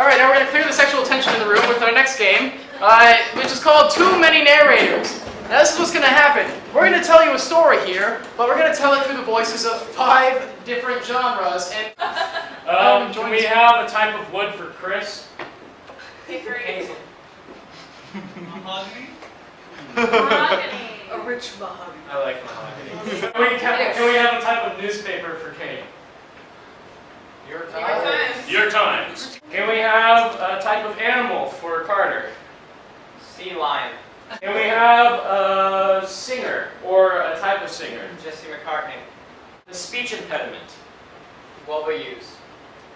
Alright, now we're going to clear the sexual tension in the room with our next game, which is called Too Many Narrators. Now this is what's going to happen. We're going to tell you a story here, but we're going to tell it through the voices of 5 different genres. And can we have a type of wood for Chris? Hazel. Mahogany? Mahogany. A rich mahogany. I like mahogany. Can we have a type of newspaper for Kate? New York Times. New York Times. Can we have a type of animal for Carter? Sea lion. Can we have a singer or a type of singer? Jesse McCartney. A speech impediment. What we use.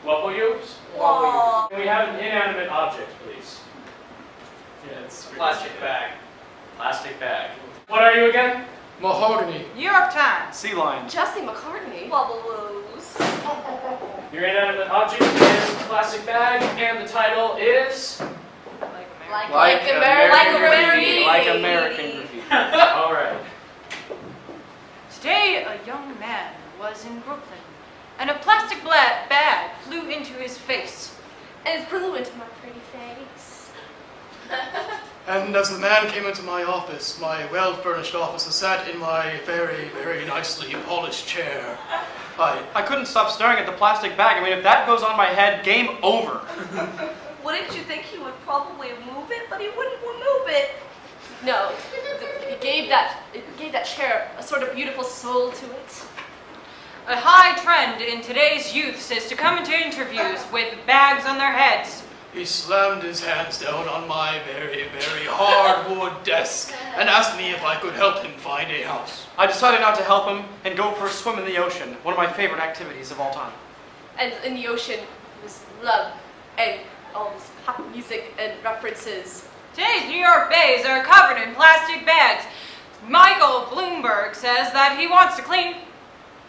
What will you use? Whoa. Can we have an inanimate object, please? Yeah, it's Plastic bag. Plastic bag. What are you again? mahogany. New York Times. Sea lion. Jesse McCartney. Bubbles. Your inanimate object is a plastic bag, and the title is... Like American graffiti. Like American graffiti. All right. Today, a young man was in Brooklyn, and a plastic bag flew into his face. And it flew into my pretty face. And as the man came into my office, my well-furnished office, I sat in my very, very nicely polished chair. I couldn't stop staring at the plastic bag. I mean, if that goes on my head, game over. Wouldn't you think he would probably move it, but he wouldn't remove it? No, it gave that chair a sort of beautiful soul to it. A high trend in today's youth is to come into interviews with bags on their heads. He slammed his hands down on my very, very hardwood desk and asked me if I could help him find a house. I decided not to help him and go for a swim in the ocean, one of my favorite activities of all time. And in the ocean was love and all this pop music and references. Today's New York bays are covered in plastic bags. Michael Bloomberg says that he wants to clean.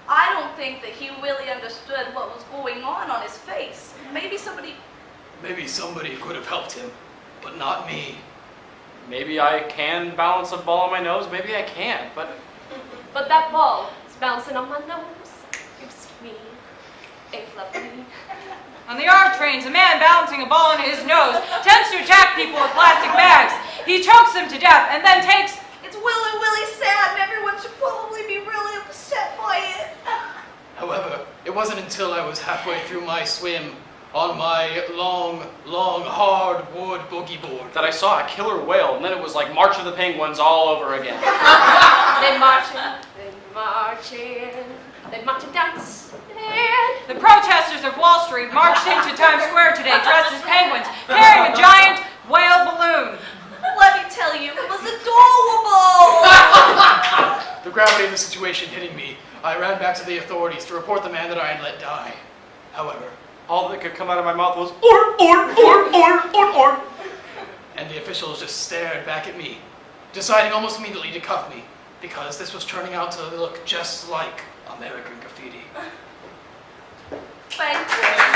I don't think that he really understood what was going on his face. Maybe somebody could have helped him, but not me. Maybe I can balance a ball on my nose. Maybe I can't, but... But that ball is bouncing on my nose. Gives me a fluffy. On the R trains, a man balancing a ball on his nose tends to attack people with plastic bags. He chokes them to death and then takes... It's really sad, and everyone should probably be really upset by it. However, it wasn't until I was halfway through my swim on my long, hardwood boogie board that I saw a killer whale, and then it was like March of the Penguins all over again. They marching down the stand. The protesters of Wall Street marched into Times Square today dressed as penguins, carrying a giant whale balloon. Let me tell you, it was adorable! The gravity of the situation hitting me, I ran back to the authorities to report the man that I had let die. However, all that could come out of my mouth was, or. And the officials just stared back at me, deciding almost immediately to cuff me, because this was turning out to look just like American graffiti. Thank you.